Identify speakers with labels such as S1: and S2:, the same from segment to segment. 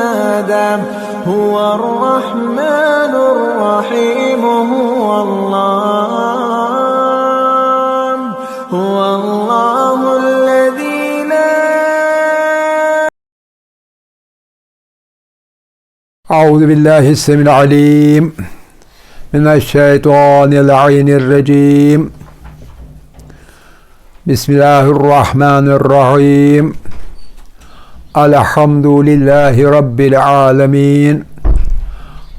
S1: آدم هو الرحمن الرحيم هو الله الذي لا.
S2: أعوذ بالله السميع العليم من الشيطان اللعين الرجيم. بسم الله الرحمن الرحيم. الحمد لله رب العالمين.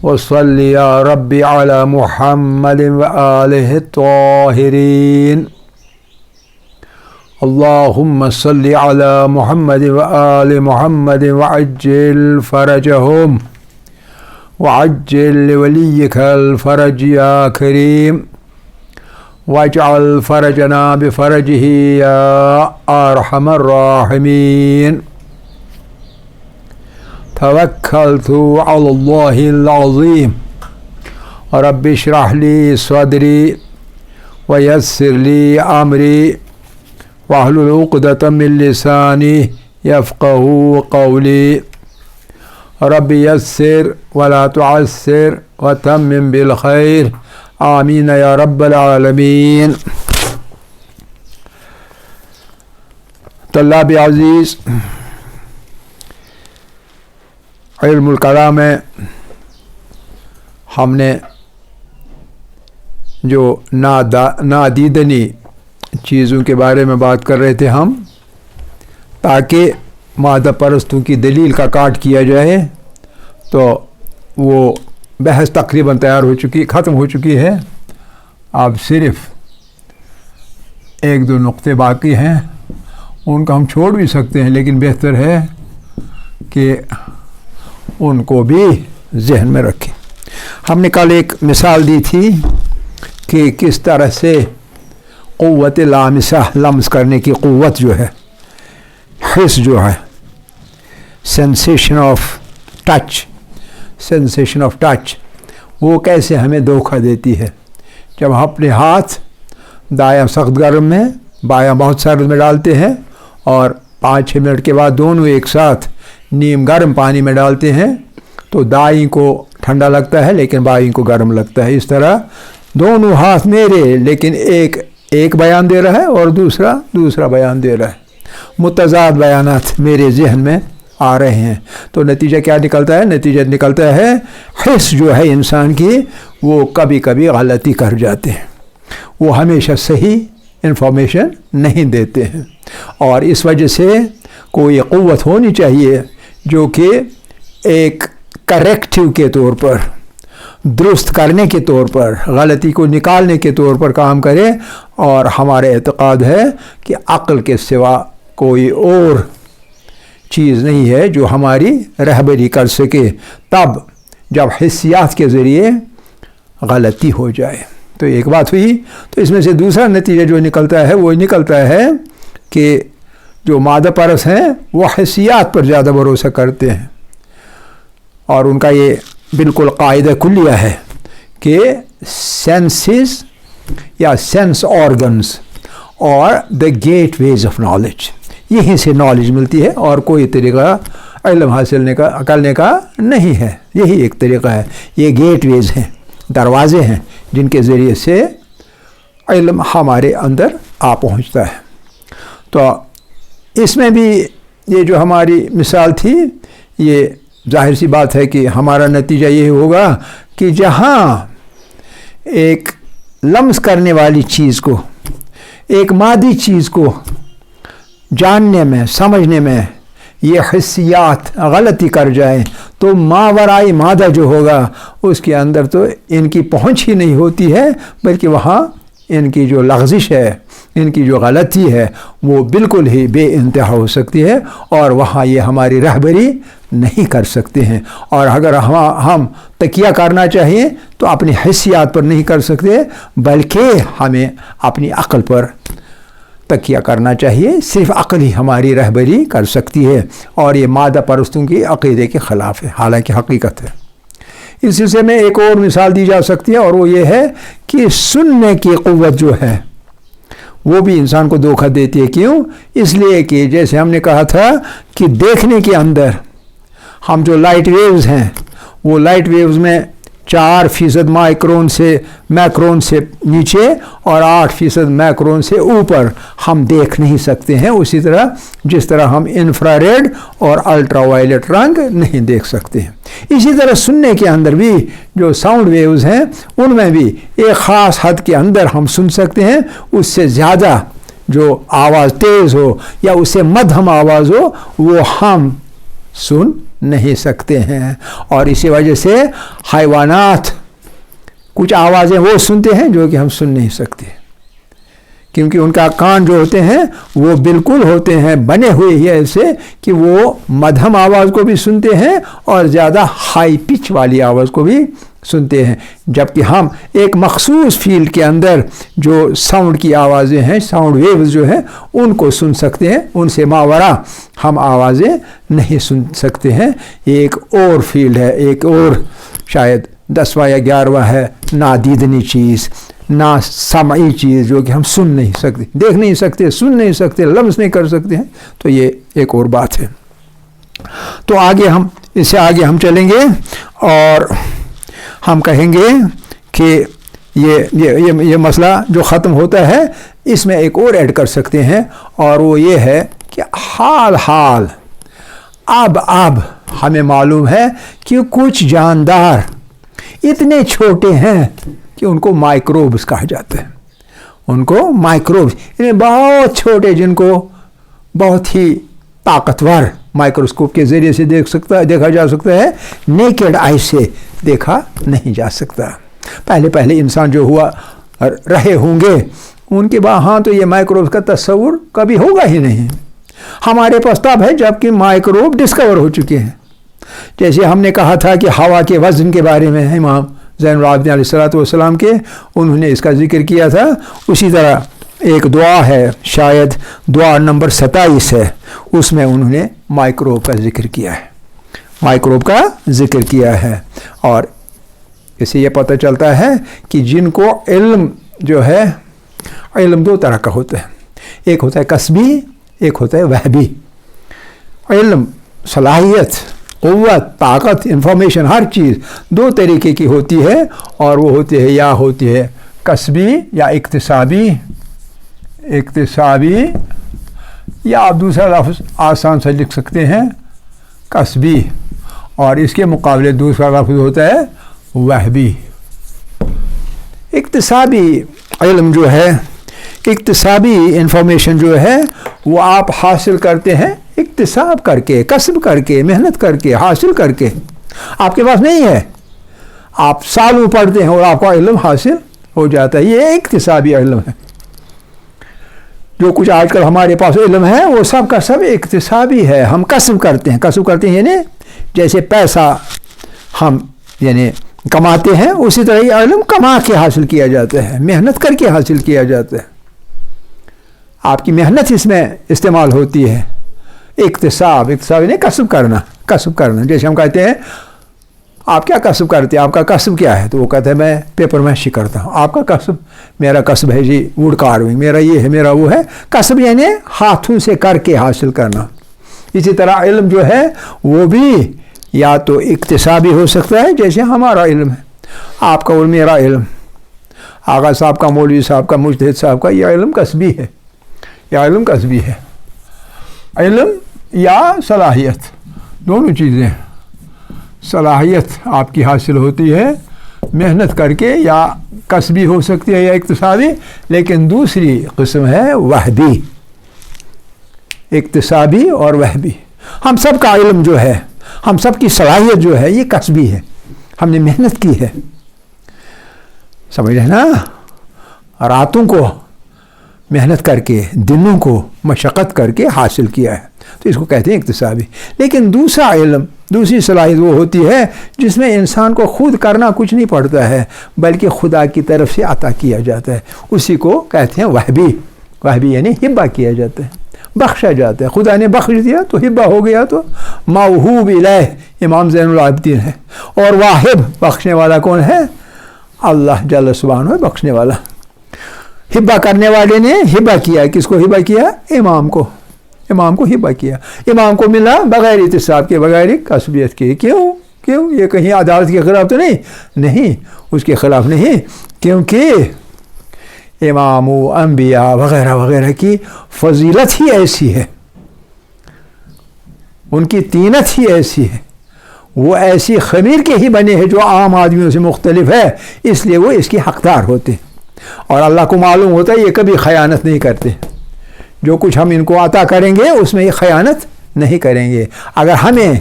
S2: وصل يا ربي على محمد وآله الطاهرين. اللهم صل على محمد وآل محمد وعجل فرجهم وعجل لوليك الفرج يا كريم واجعل فرجنا بفرجه يا أرحم الراحمين. توكلت على الله العظيم. رب اشرح لي صدري ويسر لي أمري واحلل عقدة من لساني يفقه قولي. رب يسر ولا تعسر وتمم بالخير آمین یا رب العالمین. طلاب عزیز، علم الکلام میں ہم نے جو نادیدنی چیزوں کے بارے میں بات کر رہے تھے ہم، تاکہ مادہ پرستوں کی دلیل کا کاٹ کیا جائے، تو وہ بحث تقریباً تیار ہو چکی، ختم ہو چکی ہے. اب صرف ایک دو نقطے باقی ہیں، ان کو ہم چھوڑ بھی سکتے ہیں، لیکن بہتر ہے کہ ان کو بھی ذہن میں رکھیں. ہم نے کل ایک مثال دی تھی کہ کس طرح سے قوت لامسہ، لمس کرنے کی قوت جو ہے، حس جو ہے، سینسیشن آف ٹچ، وہ کیسے ہمیں دھوکہ دیتی ہے. جب ہم اپنے ہاتھ دایاں سخت گرم میں، بایاں بہت سرد میں ڈالتے ہیں، اور 5-6 منٹ کے بعد دونوں ایک ساتھ نیم گرم پانی میں ڈالتے ہیں، تو دائیں کو ٹھنڈا لگتا ہے لیکن بائیں کو گرم لگتا ہے. اس طرح دونوں ہاتھ میرے، لیکن ایک بیان دے رہا ہے اور دوسرا بیان دے رہا ہے. متضاد بیانات میرے ذہن میں آ رہے ہیں، تو نتیجہ کیا نکلتا ہے؟ نتیجہ نکلتا ہے حس جو ہے انسان کی، وہ کبھی کبھی غلطی کر جاتے ہیں، وہ ہمیشہ صحیح انفارمیشن نہیں دیتے ہیں. اور اس وجہ سے کوئی قوت ہونی چاہیے جو کہ ایک کریکٹیو کے طور پر، درست کرنے کے طور پر، غلطی کو نکالنے کے طور پر کام کرے. اور ہمارا اعتقاد ہے کہ عقل کے سوا کوئی اور چیز نہیں ہے جو ہماری رہبری کر سکے، تب جب حسیات کے ذریعے غلطی ہو جائے. تو ایک بات ہوئی. تو اس میں سے دوسرا نتیجہ جو نکلتا ہے وہ نکلتا ہے کہ جو مادہ پرست ہیں وہ حسیات پر زیادہ بھروسہ کرتے ہیں، اور ان کا یہ بالکل قاعدہ کلیہ ہے کہ سینسز یا سینس آرگنز اور دا گیٹ ویز آف نالج، یہیں سے نالج ملتی ہے، اور کوئی طریقہ علم حاصل کرنے کا نہیں ہے. یہی ایک طریقہ ہے. یہ گیٹ ویز ہیں، دروازے ہیں جن کے ذریعے سے علم ہمارے اندر آ پہنچتا ہے. تو اس میں بھی یہ جو ہماری مثال تھی، یہ ظاہر سی بات ہے کہ ہمارا نتیجہ یہ ہوگا کہ جہاں ایک لمس کرنے والی چیز کو، ایک مادی چیز کو جاننے میں، سمجھنے میں یہ حسیات غلطی کر جائیں، تو ماورائی مادہ جو ہوگا اس کے اندر تو ان کی پہنچ ہی نہیں ہوتی ہے، بلکہ وہاں ان کی جو لغزش ہے، ان کی جو غلطی ہے، وہ بالکل ہی بے انتہا ہو سکتی ہے، اور وہاں یہ ہماری رہبری نہیں کر سکتے ہیں. اور اگر ہم تکیہ کرنا چاہیے تو اپنی حسیات پر نہیں کر سکتے، بلکہ ہمیں اپنی عقل پر تکیہ کرنا چاہیے. صرف عقل ہی ہماری رہبری کر سکتی ہے، اور یہ مادہ پرستوں کی عقیدے کے خلاف ہے، حالانکہ حقیقت ہے. اس سلسلے میں ایک اور مثال دی جا سکتی ہے، اور وہ یہ ہے کہ سننے کی قوت جو ہے وہ بھی انسان کو دھوکہ دیتی ہے. کیوں؟ اس لیے کہ جیسے ہم نے کہا تھا کہ دیکھنے کے اندر ہم جو لائٹ ویوز ہیں وہ لائٹ ویوز میں 4% میکرون سے نیچے اور 8% میکرون سے اوپر ہم دیکھ نہیں سکتے ہیں، اسی طرح جس طرح ہم انفراریڈ اور الٹرا وائلٹ رنگ نہیں دیکھ سکتے ہیں۔ اسی طرح سننے کے اندر بھی جو ساؤنڈ ویوز ہیں ان میں بھی ایک خاص حد کے اندر ہم سن سکتے ہیں، اس سے زیادہ جو آواز تیز ہو یا اس سے مدھم آواز ہو وہ ہم سن نہیں سکتے ہیں۔ اور اسی وجہ سے حیوانات کچھ آوازیں وہ سنتے ہیں جو کہ ہم سن نہیں سکتے، کیونکہ ان کا کان جو ہوتے ہیں وہ بالکل ہوتے ہیں بنے ہوئے ہی ایسے کہ وہ مدھم آواز کو بھی سنتے ہیں اور زیادہ ہائی پچ والی آواز کو بھی سنتے ہیں، جبکہ ہم ایک مخصوص فیلڈ کے اندر جو ساؤنڈ کی آوازیں ہیں، ساؤنڈ ویوز جو ہیں ان کو سن سکتے ہیں، ان سے ماورا ہم آوازیں نہیں سن سکتے ہیں۔ یہ ایک اور فیلڈ ہے، ایک اور شاید 10واں یا 11واں ہے، نادیدنی چیز، نا سمعی چیز جو کہ ہم سن نہیں سکتے، دیکھ نہیں سکتے، سن نہیں سکتے، لمس نہیں کر سکتے ہیں، تو یہ ایک اور بات ہے۔ تو آگے ہم اس سے آگے ہم چلیں گے اور ہم کہیں گے کہ یہ مسئلہ جو ختم ہوتا ہے اس میں ایک اور ایڈ کر سکتے ہیں، اور وہ یہ ہے کہ حال اب ہمیں معلوم ہے کہ کچھ جاندار اتنے چھوٹے ہیں کہ ان کو مائکروبس کہا جاتا ہے، ان کو مائکروبس یعنی بہت چھوٹے، جن کو بہت ہی طاقتور مائکروسکوپ کے ذریعے سے دیکھا جا سکتا ہے، نیکڈ آئی سے دیکھا نہیں جا سکتا۔ پہلے انسان جو ہوا رہے ہوں گے ان کے بعد ہاں تو یہ مائکروب کا تصور کبھی ہوگا ہی نہیں۔ ہمارے پاس تب ہے جب کہ مائکروب ڈسکور ہو چکے ہیں، جیسے ہم نے کہا تھا کہ ہوا کے وزن کے بارے میں امام زین العابدین علیہ السلام کے انہوں نے اس کا ذکر کیا تھا۔ اسی طرح ایک دعا ہے، شاید دعا نمبر 27 ہے، اس میں انہوں نے مائکروب کا ذکر کیا ہے، اور اسے یہ پتہ چلتا ہے کہ جن کو علم جو ہے، علم دو طرح کا ہوتا ہے، ایک ہوتا ہے کسبی، ایک ہوتا ہے وہبی۔ علم، صلاحیت، قوت، طاقت، انفارمیشن، ہر چیز دو طریقے کی ہوتی ہے، اور وہ ہوتی ہے کسبی یا اکتسابی، یا آپ دوسرا لفظ آسان سے لکھ سکتے ہیں کسبی، اور اس کے مقابلے دوسرا لفظ ہوتا ہے وہبی۔ اکتسابی علم جو ہے، اکتسابی انفارمیشن جو ہے وہ آپ حاصل کرتے ہیں اکتساب کر کے، کسب کر کے، محنت کر کے، حاصل کر کے۔ آپ کے پاس نہیں ہے، آپ سالوں پڑھتے ہیں اور آپ کا علم حاصل ہو جاتا ہے، یہ اکتسابی علم ہے۔ جو کچھ آج کل ہمارے پاس علم ہے وہ سب کا سب اکتسابی ہے، ہم کسب کرتے ہیں یعنی جیسے پیسہ ہم یعنی کماتے ہیں، اسی طرح یہ علم کما کے حاصل کیا جاتا ہے، محنت کر کے حاصل کیا جاتا ہے، آپ کی محنت اس میں استعمال ہوتی ہے۔ اکتساب یعنی کسب کرنا، جیسے ہم کہتے ہیں آپ کیا کسب کرتے ہیں، آپ کا کسب کیا ہے، تو وہ کہتے ہیں میں پیپر ماشی کرتا ہوں۔ آپ کا کسب، میرا کسب ہے جی ووڈ کارونگ، میرا یہ ہے، میرا وہ ہے۔ کسب یعنی ہاتھوں سے کر کے حاصل کرنا۔ اسی طرح علم جو ہے وہ بھی یا تو اکتسابی ہو سکتا ہے، جیسے ہمارا علم ہے، آپ کا اور میرا علم، آغا صاحب کا، مولوی صاحب کا، مجتہد صاحب کا، یہ علم کسبی ہے، علم یا صلاحیت، دونوں چیزیں۔ صلاحیت آپ کی حاصل ہوتی ہے محنت کر کے، یا کسبی ہو سکتی ہے یا اکتسابی، لیکن دوسری قسم ہے وہبی، اکتسابی اور وہبی۔ ہم سب کا علم جو ہے، ہم سب کی صلاحیت جو ہے، یہ کسبی ہے، ہم نے محنت کی ہے، سمجھ رہے نا، راتوں کو محنت کر کے، دنوں کو مشقت کر کے حاصل کیا ہے، تو اس کو کہتے ہیں اکتسابی۔ لیکن دوسرا علم، دوسری صلاحیت وہ ہوتی ہے جس میں انسان کو خود کرنا کچھ نہیں پڑتا ہے، بلکہ خدا کی طرف سے عطا کیا جاتا ہے، اسی کو کہتے ہیں وہبی یعنی ہبہ کیا جاتا ہے، بخشا جاتا ہے، خدا نے بخش دیا تو ہبہ ہو گیا، تو موہوب الہ امام زین العابدین ہے، اور واہب بخشنے والا کون ہے؟ اللہ جل سبحانہ ہے بخشنے والا۔ ہبہ کرنے والے نے ہبہ کیا، کس کو ہبہ کیا؟ امام کو، امام کو ہبہ کیا، امام کو ملا بغیر احتساب کے، بغیر کسبیت کے۔ کیوں یہ کہیں عدالت کے خلاف تو نہیں، اس کے خلاف نہیں، کیونکہ امام و انبیاء وغیرہ وغیرہ کی فضیلت ہی ایسی ہے، ان کی طینت ہی ایسی ہے، وہ ایسی خمیر کے ہی بنے ہیں جو عام آدمیوں سے مختلف ہے، اس لیے وہ اس کے حقدار ہوتے ہیں۔ اور اللہ کو معلوم ہوتا ہے یہ کبھی خیانت نہیں کرتے، جو کچھ ہم ان کو عطا کریں گے اس میں یہ خیانت نہیں کریں گے۔ اگر ہمیں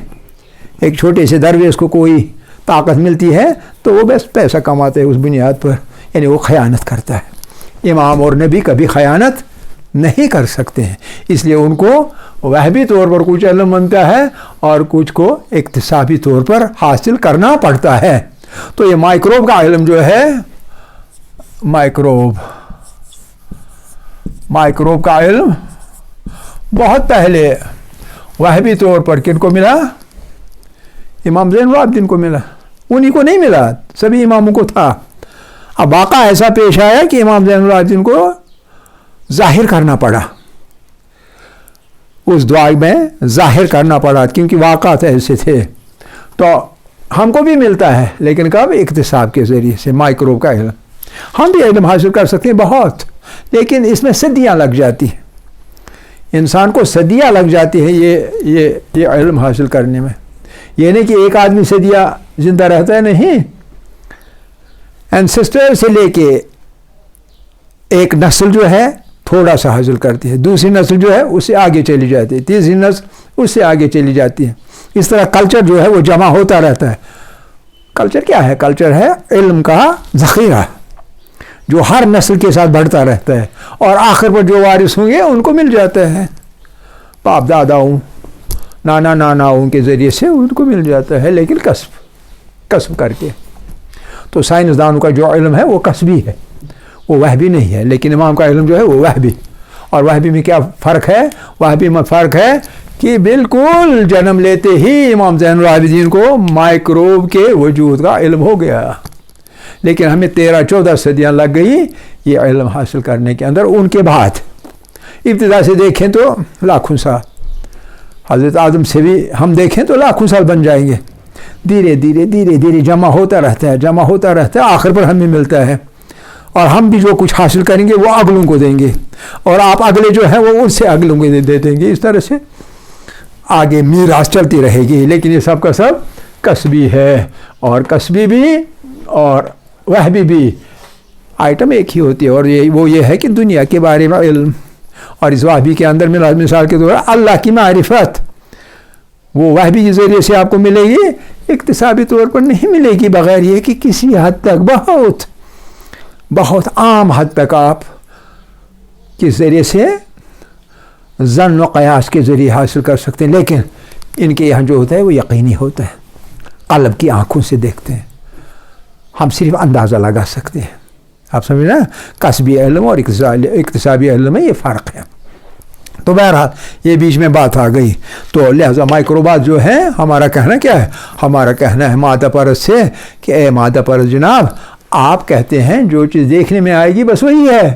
S2: ایک چھوٹے سے درویش کو کوئی طاقت ملتی ہے تو وہ بس پیسہ کماتے ہیں اس بنیاد پر، یعنی وہ خیانت کرتا ہے۔ امام اور نبی کبھی خیانت نہیں کر سکتے ہیں، اس لیے ان کو وہبی طور پر کچھ علم بنتا ہے اور کچھ کو اکتسابی طور پر حاصل کرنا پڑتا ہے۔ تو یہ مائکروب کا علم جو ہے، مائکروب کا علم بہت پہلے وہبی طور پر کن کو ملا؟ امام زین العابدین کو ملا، انہی کو نہیں ملا، سبھی اماموں کو تھا۔ اب واقعہ ایسا پیش آیا کہ امام زین العابدین کو ظاہر کرنا پڑا، اس دعا میں ظاہر کرنا پڑا، کیونکہ واقعات ایسے تھے۔ تو ہم کو بھی ملتا ہے، لیکن کب؟ اکتساب کے ذریعے سے، مائکروب کا علم۔ ہم بھی علم حاصل کر سکتے ہیں بہت، لیکن اس میں صدیاں لگ جاتی ہیں، انسان کو صدیاں لگ جاتی ہیں یہ علم حاصل کرنے میں۔ یہ نہیں کہ ایک آدمی صدیاں زندہ رہتا ہے، نہیں، اینسسٹر سے لے کے ایک نسل جو ہے تھوڑا سا حاصل کرتی ہے، دوسری نسل جو ہے اس سے آگے چلی جاتی ہے، تیسری نسل اس سے آگے چلی جاتی ہے۔ اس طرح کلچر جو ہے وہ جمع ہوتا رہتا ہے۔ کلچر کیا ہے؟ کلچر ہے علم کا ذخیرہ جو ہر نسل کے ساتھ بڑھتا رہتا ہے، اور آخر پر جو وارث ہوں گے ان کو مل جاتا ہے، باپ داداؤں نانا ناناؤں کے ذریعے سے ان کو مل جاتا ہے، لیکن کسب کر کے۔ تو سائنسدانوں کا جو علم ہے وہ کسبی ہے، وہ وہبی نہیں ہے، لیکن امام کا علم جو ہے وہ وہبی۔ اور وہبی میں کیا فرق ہے؟ وہبی میں فرق ہے کہ بالکل جنم لیتے ہی امام زین العابدین کو مائکروب کے وجود کا علم ہو گیا، لیکن ہمیں 13-14 صدیاں لگ گئی یہ علم حاصل کرنے کے اندر۔ ان کے بعد ابتدا سے دیکھیں تو لاکھوں سال، حضرت آدم سے بھی ہم دیکھیں تو لاکھوں سال بن جائیں گے، دھیرے دھیرے جمع ہوتا رہتا ہے، آخر پر ہمیں ملتا ہے، اور ہم بھی جو کچھ حاصل کریں گے وہ اگلوں کو دیں گے، اور آپ اگلے جو ہیں وہ ان سے اگلوں کو دے دیں گے، اس طرح سے آگے میراث چلتی رہے گی۔ لیکن یہ سب کا سب کسبی ہے، اور کسبی بھی اور وہبی بھی آئٹم ایک ہی ہوتی ہے، اور وہ یہ ہے کہ دنیا کے بارے میں علم، اور اس وہبی کے اندر مثال کے طور پر اللہ کی معرفت، وہ وہبی کے ذریعے سے آپ کو ملے گی، اکتسابی طور پر نہیں ملے گی، بغیر یہ کہ کسی حد تک بہت عام حد تک آپ کس ذریعے سے ظن و قیاس کے ذریعے حاصل کر سکتے ہیں۔ لیکن ان کے یہاں جو ہوتا ہے وہ یقینی ہوتا ہے، قلب کی آنکھوں سے دیکھتے ہیں، ہم صرف اندازہ لگا سکتے ہیں۔ آپ سمجھ رہے ہیں؟ کسبی علم اور اکتسابی علم میں یہ فرق ہے۔ تو بہرحال یہ بیچ میں بات آ گئی، تو لہذا مائکروبات جو ہیں، ہمارا کہنا کیا ہے؟ ہمارا کہنا ہے مادہ پرست سے کہ اے مادہ پرست جناب، آپ کہتے ہیں جو چیز دیکھنے میں آئے گی بس وہی ہے،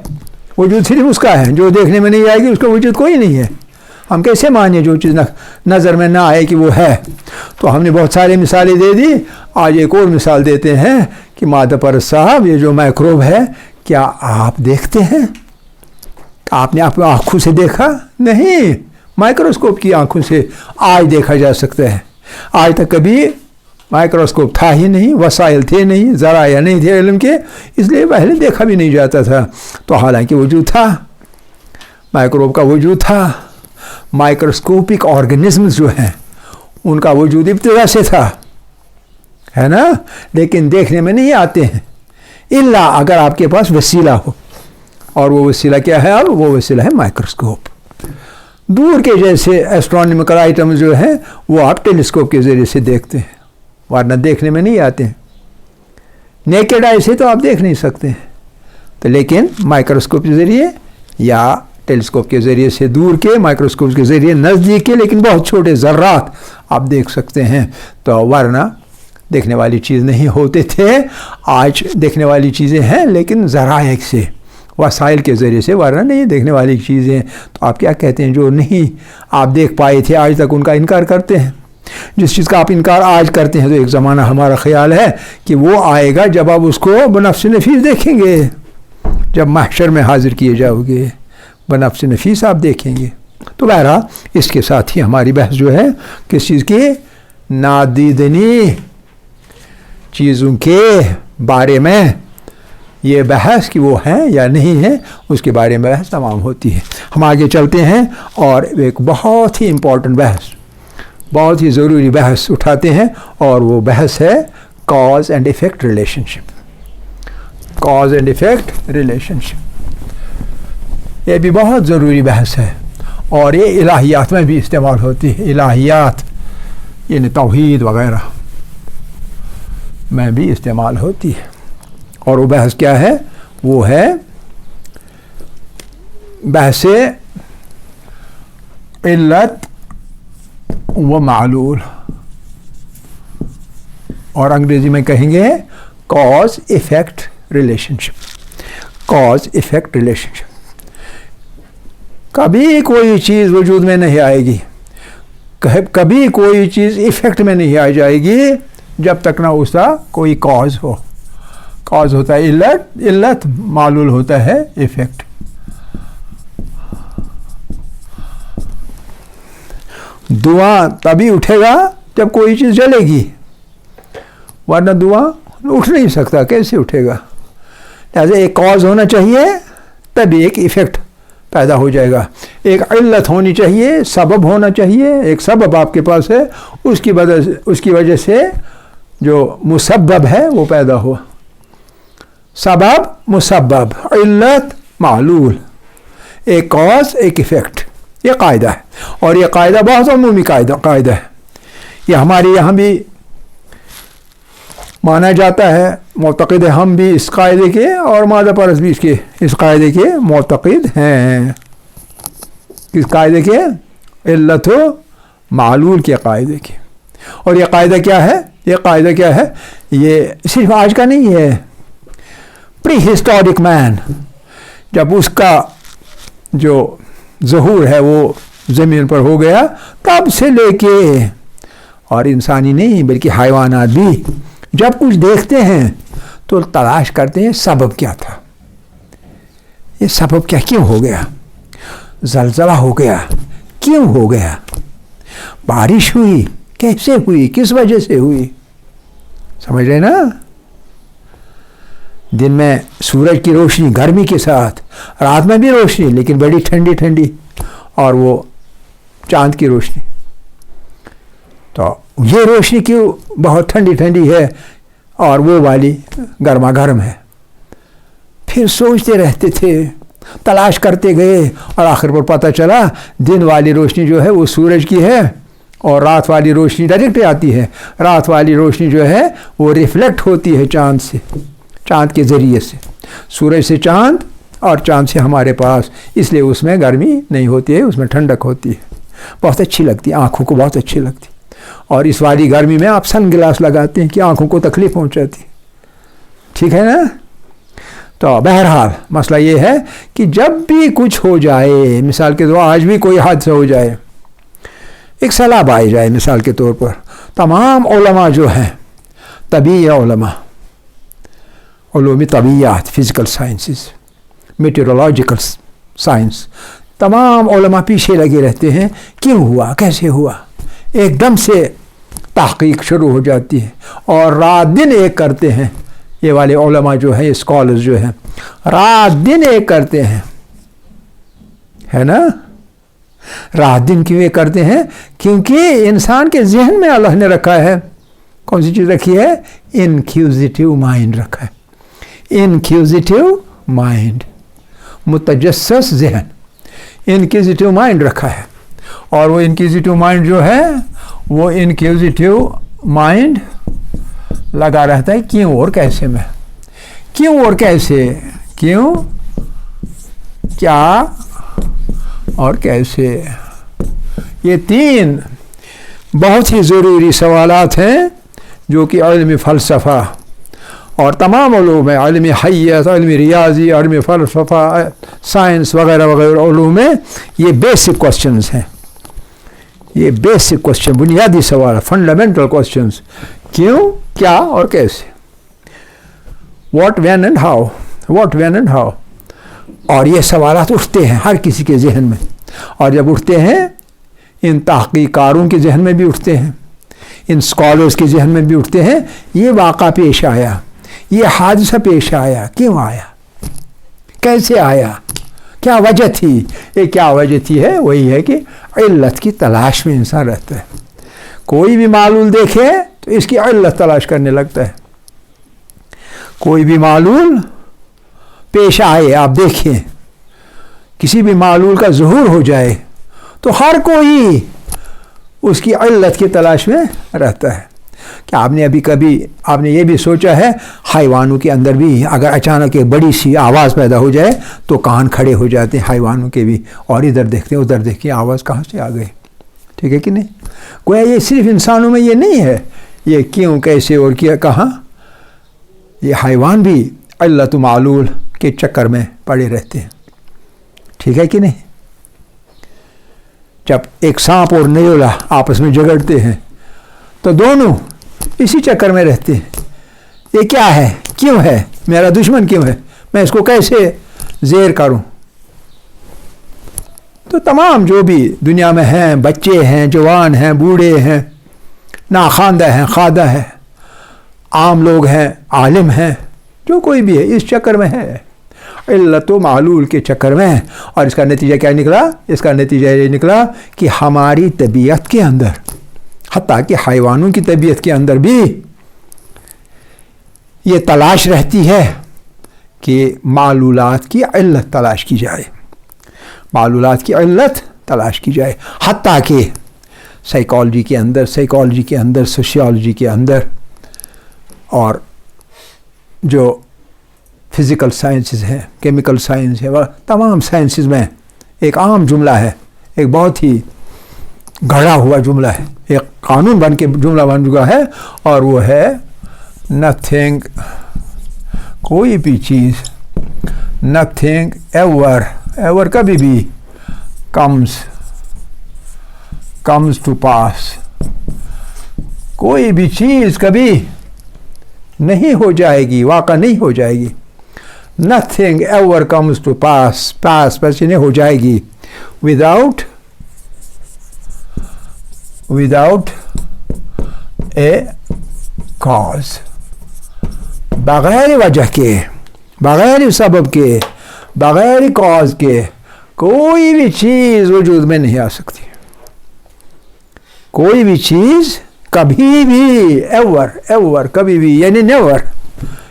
S2: وجود صرف اس کا ہے، جو دیکھنے میں نہیں آئے گی اس کا وجود کوئی نہیں ہے۔ ہم کیسے مانیں جو چیز نظر میں نہ آئے کہ وہ ہے؟ تو ہم نے بہت ساری مثالیں دے دی، آج ایک اور مثال دیتے ہیں کہ مادہ پرست صاحب، یہ جو مائکروب ہے کیا آپ دیکھتے ہیں؟ آپ نے اپنی آنکھوں سے دیکھا؟ نہیں، مائکروسکوپ کی آنکھوں سے آج دیکھا جا سکتا ہے، آج تک کبھی مائکروسکوپ تھا ہی نہیں، وسائل تھے نہیں، ذرائع نہیں تھے علم کے، اس لیے پہلے دیکھا بھی نہیں جاتا تھا۔ تو حالانکہ وجود تھا، مائکروب کا وجود تھا، مائکروسکوپک آرگنزمز جو ہیں ان کا وجود ابتدا سے تھا، ہے نا، لیکن دیکھنے میں نہیں آتے ہیں الا اگر آپ کے پاس وسیلہ ہو، اور وہ وسیلہ کیا ہے؟ اب وہ وسیلہ ہے مائکروسکوپ۔ دور کے جیسے ایسٹرونامیکل آئٹم جو ہیں وہ آپ ٹیلیسکوپ کے ذریعے سے دیکھتے ہیں، ورنہ دیکھنے میں نہیں آتے ہیں، نیکڈ آئی سے تو آپ دیکھ نہیں سکتے ہیں، تو لیکن مائکروسکوپ کے ذریعے یا ٹیلیسکوپ کے ذریعے سے دور کے، مائکروسکوپ کے ذریعے نزدیک کے لیکن بہت چھوٹے ذرات آپ دیکھ سکتے ہیں، تو ورنہ دیکھنے والی چیز نہیں ہوتے تھے۔ آج دیکھنے والی چیزیں ہیں لیکن ذرائع سے، وسائل کے ذریعے سے، ورنہ نہیں دیکھنے والی چیزیں تو آپ کیا کہتے ہیں جو نہیں آپ دیکھ پائے تھے آج تک ان کا انکار کرتے ہیں. جس چیز کا آپ انکار آج کرتے ہیں تو ایک زمانہ ہمارا خیال ہے کہ وہ آئے گا جب آپ اس کو بنفس نفیس دیکھیں گے، جب محشر میں حاضر کیے جاؤ گے بنفس نفیس آپ دیکھیں گے. تو بہرحال اس کے ساتھ ہی ہماری بحث جو ہے کس چیز کی، نادیدنی چیزوں کے بارے میں یہ بحث کہ وہ ہیں یا نہیں ہیں، اس کے بارے میں بحث تمام ہوتی ہے. ہم آگے چلتے ہیں اور ایک بہت ہی امپورٹنٹ بحث، بہت ہی ضروری بحث اٹھاتے ہیں، اور وہ بحث ہے cause and effect relationship. Cause and effect relationship یہ بھی بہت ضروری بحث ہے، اور یہ الہیات میں بھی استعمال ہوتی ہے. الہیات یعنی توحید وغیرہ میں بھی استعمال ہوتی ہے. اور وہ بحث کیا ہے؟ وہ ہے بحث علت و معلول، اور انگریزی میں کہیں گے cause effect relationship. Cause effect relation شپ. کبھی کوئی چیز وجود میں نہیں آئے گی، کبھی کوئی چیز ایفیکٹ میں نہیں آ جائے گی جب تک نہ اس کا کوئی کاز ہو. کاز ہوتا ہے علت، معلول ہوتا ہے ایفیکٹ. دھواں تبھی اٹھے گا جب کوئی چیز جلے گی، ورنہ دھواں اٹھ نہیں سکتا. کیسے اٹھے گا؟ لہٰذا ایک کاز ہونا چاہیے تبھی ایک ایفیکٹ پیدا ہو جائے گا. ایک علت ہونی چاہیے، سبب ہونا چاہیے. ایک سبب آپ کے پاس ہے، اس کی وجہ سے جو مسبب ہے وہ پیدا ہوا. سبب، مسبب، علت، معلول. ایک کاز، ایک ایفیکٹ. یہ قاعدہ ہے، اور یہ قاعدہ بہت عمومی قاعدہ ہے. یہ ہمارے یہاں بھی مانا جاتا ہے. معتقد ہم بھی اس قاعدے کے، اور مادہ پرست بھی اس قاعدے کے معتقد ہیں. کس قاعدے کے؟ علت و معلول کے قاعدے کے. اور یہ قاعدہ کیا ہے؟ یہ قاعدہ کیا ہے؟ یہ صرف آج کا نہیں ہے. پری ہسٹورک مین، جب اس کا جو ظہور ہے وہ زمین پر ہو گیا، تب سے لے کے، اور انسانی نہیں بلکہ حیوانات بھی جب کچھ دیکھتے ہیں تو تلاش کرتے ہیں سبب کیا تھا. یہ سبب کیوں ہو گیا؟ زلزلہ ہو گیا، کیوں ہو گیا؟ بارش ہوئی، کیسے ہوئی، کس وجہ سے ہوئی؟ سمجھ رہے نا؟ دن میں سورج کی روشنی گرمی کے ساتھ، رات میں بھی روشنی لیکن بڑی ٹھنڈی ٹھنڈی، اور وہ چاند کی روشنی. تو یہ روشنی کیوں بہت ٹھنڈی ٹھنڈی ہے اور وہ والی گرما گرم ہے؟ پھر سوچتے رہتے تھے، تلاش کرتے گئے، اور آخر پر پتہ چلا دن والی روشنی جو ہے وہ سورج کی ہے، اور رات والی روشنی ڈائریکٹ آتی ہے. رات والی روشنی جو ہے وہ ریفلیکٹ ہوتی ہے چاند سے، چاند کے ذریعے سے، سورج سے چاند اور چاند سے ہمارے پاس. اس لیے اس میں گرمی نہیں ہوتی ہے، اس میں ٹھنڈک ہوتی ہے. بہت اچھی لگتی ہے، آنکھوں کو بہت اچھی لگتی. اور اس والی گرمی میں آپ سن گلاس لگاتے ہیں کہ آنکھوں کو تکلیف پہنچاتی. ٹھیک ہے نا؟ تو بہرحال مسئلہ یہ ہے کہ جب بھی کچھ ہو جائے، مثال کے طور آج بھی کوئی حادثہ ہو جائے، ایک سیلاب آئی جائے مثال کے طور پر، تمام علماء جو ہیں، طبی علماء، علوم طبیعیات، فزیکل سائنسز، میٹیورولوجیکل سائنس، تمام علماء پیچھے لگے رہتے ہیں کیوں ہوا، کیسے ہوا. ایک دم سے تحقیق شروع ہو جاتی ہے، اور رات دن ایک کرتے ہیں. یہ والے علماء جو ہیں، اسکالرز جو ہیں، رات دن ایک کرتے ہیں، ہے نا؟ رات دن کیوں ایک کرتے ہیں؟ کیونکہ انسان کے ذہن میں اللہ نے رکھا ہے، کون سی چیز رکھی ہے؟ انکیوزیٹیو مائنڈ رکھا ہے. انکیوزیٹیو مائنڈ، متجسس ذہن، انکیوزیٹیو مائنڈ رکھا ہے. اور وہ انکیوزیٹیو مائنڈ جو ہے، وہ انکیوزیٹیو مائنڈ لگا رہتا ہے کیوں اور کیسے میں. کیوں اور کیسے، کیوں، کیا اور کیسے. یہ تین بہت ہی ضروری سوالات ہیں جو کہ علم فلسفہ اور تمام علوم میں، علم حیات، علم ریاضی، علم فلسفہ، سائنس وغیرہ وغیرہ علوم میں یہ بیسک کوشچنز ہیں، یہ بیسک کوشچن، بنیادی سوال، فنڈامنٹل کوشچنز، کیوں، کیا اور کیسے، what, when and how, what, when and how. اور یہ سوالات اٹھتے ہیں ہر کسی کے ذہن میں، اور جب اٹھتے ہیں ان تحقیق کاروں کے ذہن میں بھی اٹھتے ہیں، ان اسکالرس کے ذہن میں بھی اٹھتے ہیں. یہ واقعہ پیش آیا، یہ حادثہ پیش آیا، کیوں آیا، کیسے آیا، کیا وجہ تھی. یہ کیا وجہ تھی ہے، وہی ہے کہ علت کی تلاش میں انسان رہتا ہے. کوئی بھی معلول دیکھے تو اس کی علت تلاش کرنے لگتا ہے. کوئی بھی معلول پیش آئے، آپ دیکھیں کسی بھی معلول کا ظہور ہو جائے تو ہر کوئی اس کی علت کی تلاش میں رہتا ہے. کہ آپ نے ابھی کبھی آپ نے یہ بھی سوچا ہے، حیوانوں کے اندر بھی اگر اچانک ایک بڑی سی آواز پیدا ہو جائے تو کان کھڑے ہو جاتے ہیں حیوانوں کے بھی، اور ادھر دیکھتے ہیں ادھر دیکھیں آواز کہاں سے آ گئی. ٹھیک ہے کہ نہیں؟ گویا یہ صرف انسانوں میں یہ نہیں ہے، یہ کیوں، کیسے اور کیا، کہاں، یہ حیوان بھی علت و معلول کے چکر میں پڑے رہتے ہیں. ٹھیک ہے کہ نہیں؟ جب ایک سانپ اور نیولا آپس میں جھگڑتے ہیں تو دونوں اسی چکر میں رہتے ہیں. یہ کیا ہے، کیوں ہے، میرا دشمن کیوں ہے، میں اس کو کیسے زیر کروں. تو تمام جو بھی دنیا میں ہیں، بچے ہیں، جوان ہیں، بوڑھے ہیں، ناخواندہ ہیں، خواندہ ہیں، عام لوگ ہیں، عالم ہیں، جو کوئی بھی ہے اس چکر میں ہے، علت و معلول کے چکر میں. اور اس کا نتیجہ کیا نکلا؟ اس کا نتیجہ یہ نکلا کہ ہماری طبیعت کے اندر، حتیٰ کہ حیوانوں کی طبیعت کے اندر بھی یہ تلاش رہتی ہے کہ معلولات کی علت تلاش کی جائے، معلولات کی علت تلاش کی جائے. حتیٰ کہ سائیکالوجی کے اندر، سوشیالوجی کے اندر، اور جو فزیکل سائنسز ہیں، کیمیکل سائنس ہے، تمام سائنسز میں ایک عام جملہ ہے، ایک بہت ہی گھڑا ہوا جملہ ہے، ایک قانون بن کے جملہ بن چکا ہے، اور وہ ہے نتھنگ، کوئی بھی چیز، نتھنگ ایور کبھی بھی کمز ٹو پاس، کوئی بھی چیز کبھی نہیں ہو جائے گی، واقع نہیں ہو جائے گی. Nothing ever comes to pass بس نہیں ہو جائے گی وداؤٹ اے کاز، بغیر وجہ کے، بغیر سبب کے، بغیر کاز کے کوئی بھی چیز وجود میں نہیں آ سکتی. کوئی بھی چیز کبھی بھی، ایور کبھی بھی، یعنی نیور،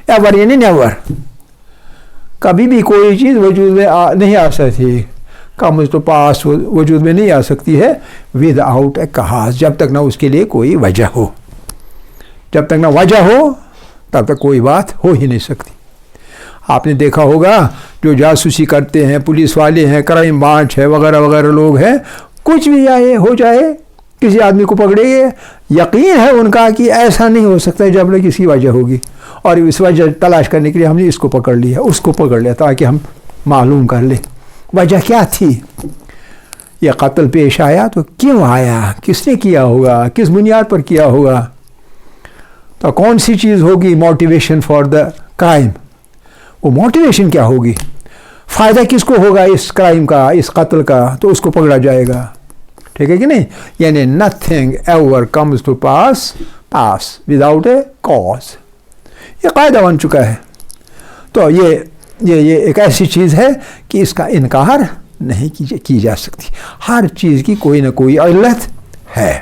S2: ایور یعنی نیور، کبھی بھی کوئی چیز وجود میں نہیں آ سکتی، کمز ٹو پاس وجود میں نہیں آ سکتی ہے ود آؤٹ اے کاز، جب تک نہ اس کے لیے کوئی وجہ ہو. جب تک نہ وجہ ہو تب تک کوئی بات ہو ہی نہیں سکتی. آپ نے دیکھا ہوگا جو جاسوسی کرتے ہیں، پولیس والے ہیں، کرائم برانچ ہے، وغیرہ وغیرہ لوگ ہیں، کچھ بھی ہو جائے، کسی آدمی کو پکڑے گے، یقین ہے ان کا کہ ایسا نہیں ہو سکتا جب نہ کسی وجہ ہوگی، اور اس وجہ تلاش کرنے کے لیے ہم نے اس کو پکڑ لیا، اس کو پکڑ لیا، تاکہ ہم معلوم کر لیں وجہ کیا تھی. یہ قتل پیش آیا تو کیوں آیا، کس نے کیا ہوگا، کس بنیاد پر کیا ہوگا، تو کون سی چیز ہوگی موٹیویشن فار دا کرائم، وہ موٹیویشن کیا ہوگی، فائدہ کس کو ہوگا اس کرائم کا، اس قتل کا، تو اس کو پکڑا جائے گا. ٹھیک ہے کہ نہیں؟ یعنی nothing ever comes to pass without a cause, یہ قاعدہ بن چکا ہے. تو یہ ایک ایسی چیز ہے کہ اس کا انکار نہیں کی جا سکتی. ہر چیز کی کوئی نہ کوئی علت ہے.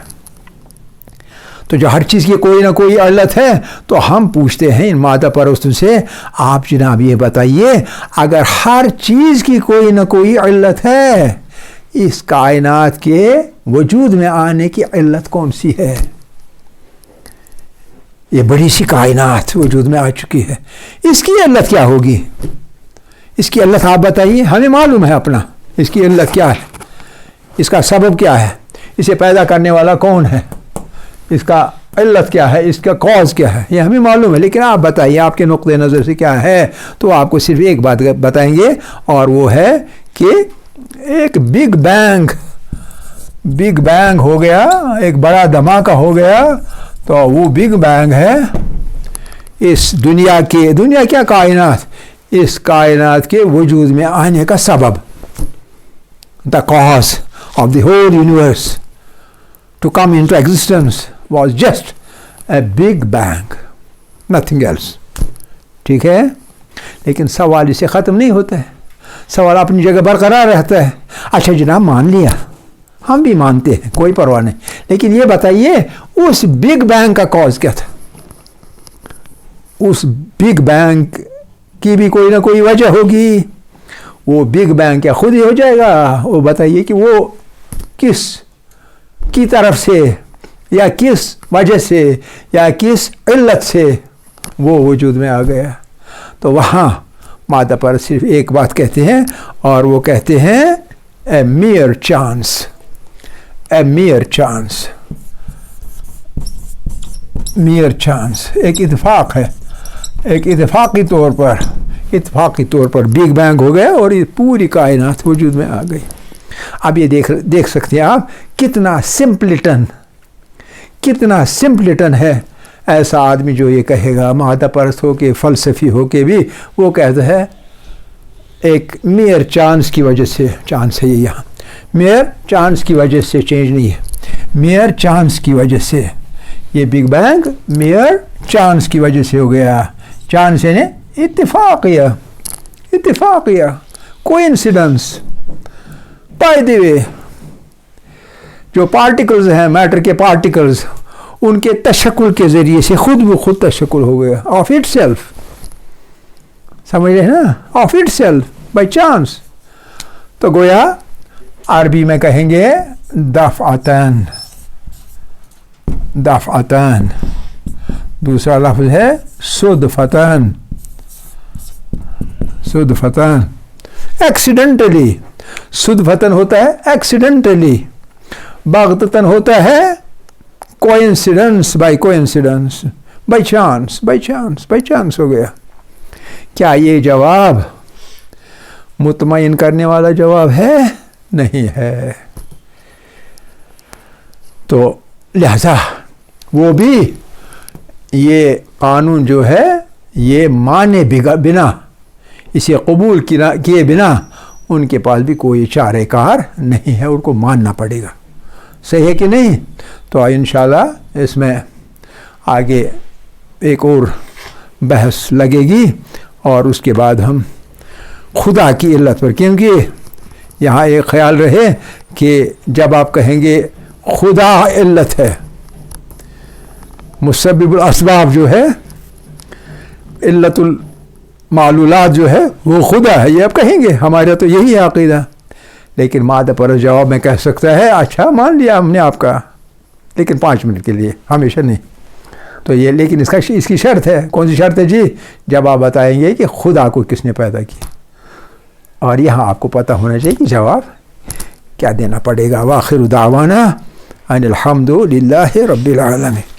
S2: تو جو ہر چیز کی کوئی نہ کوئی علت ہے تو ہم پوچھتے ہیں ان مادہ پرستوں سے، آپ جناب یہ بتائیے، اگر ہر چیز کی کوئی نہ کوئی علت ہے، اس کائنات کے وجود میں آنے کی علت کون سی ہے؟ یہ بڑی سی کائنات وجود میں آ چکی ہے، اس کی علت کیا ہوگی؟ اس کی علت آپ بتائیے، ہمیں معلوم ہے اپنا، اس کی علت کیا ہے، اس کا سبب کیا ہے، اسے پیدا کرنے والا کون ہے، اس کا علت کیا ہے، اس کا کاز کیا ہے، یہ ہمیں معلوم ہے، لیکن آپ بتائیے آپ کے نقطۂ نظر سے کیا ہے. تو آپ کو صرف ایک بات بتائیں گے، اور وہ ہے کہ ایک بگ بینگ ہو گیا، ایک بڑا دھماکہ ہو گیا. تو وہ بگ بینگ ہے اس دنیا کیا کائنات، اس کائنات کے وجود میں آنے کا سبب. The cause of the whole universe to come into existence was just a big bang, nothing else. ٹھیک ہے، لیکن سوال اسے ختم نہیں ہوتا ہے، سوال اپنی جگہ برقرار رہتا ہے. اچھا جناب مان لیا، ہم بھی مانتے ہیں، کوئی پرواہ نہیں، لیکن یہ بتائیے اس بگ بینگ کا کاز کیا تھا؟ اس بگ بینگ کی بھی کوئی نہ کوئی وجہ ہوگی. وہ بگ بینگ کیا خود ہی ہو جائے گا؟ وہ بتائیے کہ وہ کس کی طرف سے یا کس وجہ سے یا کس علت سے وہ وجود میں آ گیا. تو وہاں مادہ پر صرف ایک بات کہتے ہیں، اور وہ کہتے ہیں اے میئر چانس. ایک اتفاق ہے، ایک اتفاقی طور پر بگ بینگ ہو گیا اور یہ پوری کائنات وجود میں آ گئی. اب یہ دیکھ سکتے ہیں آپ کتنا سمپلٹن ہے ایسا آدمی جو یہ کہے گا، مادہ پرست ہو کے فلسفی ہو کے بھی وہ کہتا ہے ایک میئر چانس کی وجہ سے، چانس ہے یہ یہاں، میئر چانس کی وجہ سے، چینج نہیں ہے، میئر چانس کی وجہ سے یہ بگ بینگ میئر چانس کی وجہ سے ہو گیا. چانس یعنی اتفاقیہ کوئنسیڈنس. بائی دی وے جو پارٹیکلز ہیں، میٹر کے پارٹیکلز، ان کے تشکل کے ذریعے سے خود بخود تشکل ہو گیا، آف اٹ سیلف. سمجھ رہے ہیں نا؟ Of it self, by chance. تو گویا عربی میں کہیں گے دفعتان. دوسرا لفظ ہے صدفتان. ایکسیڈنٹلی. صدفتن ہوتا ہے ایکسیڈنٹلی، بغتتن ہوتا ہے کوئنسیڈنس، بائی چانس ہو گیا. کیا یہ جواب مطمئن کرنے والا جواب ہے؟ نہیں ہے. تو لہذا وہ بھی یہ قانون جو ہے یہ مانے بنا، اسے قبول کیے بنا ان کے پاس بھی کوئی چارہ کار نہیں ہے، ان کو ماننا پڑے گا. صحیح ہے کہ نہیں؟ تو انشاءاللہ اس میں آگے ایک اور بحث لگے گی، اور اس کے بعد ہم خدا کی علت پر، کیونکہ یہاں ایک خیال رہے کہ جب آپ کہیں گے خدا علت ہے، مسبب الاسباب جو ہے، علت المعلولات جو ہے وہ خدا ہے، یہ آپ کہیں گے، ہمارا تو یہی ہے عقیدہ. لیکن مادہ پر جواب میں کہہ سکتا ہے اچھا مان لیا ہم نے آپ کا، لیکن 5 منٹ کے لیے، ہمیشہ نہیں. تو یہ لیکن اس کی شرط ہے. کون سی شرط ہے جی؟ جب آپ بتائیں گے کہ خدا کو کس نے پیدا کیا، اور یہاں آپ کو پتہ ہونا چاہیے کہ جواب کیا دینا پڑے گا. وآخر دعوانا ان الحمد للہ رب العالمین.